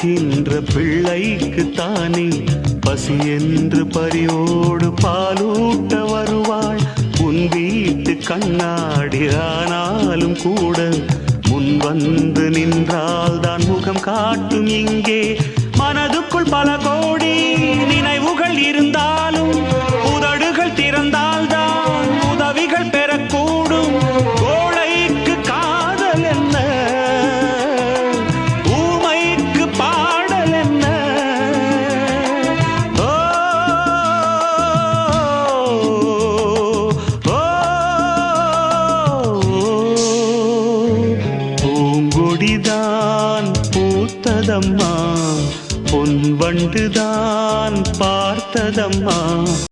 பெறுகின்ற பிள்ளைக்கு தானே பசி என்று பரியோடு பாலூட்ட வருவாள். உன் வீட்டு கண்ணாடி ஆனாலும் கூட முன் வந்து நின்றால் தான் முகம் காட்டும். இங்கே மனதுக்குள் பல கோடி நினைவுகள் இருந்தாலும் உதடுகள் திறந்தால்தான் உதவிகள் பெறக்கூடும். கோழைக்கு காதல் என்ன, ஊமைக்கு பாடல் என்ன? ஓ பூங்கொடிதான் பூத்ததம்மா, பொன் வண்டுதான் பார்த்ததம்மா.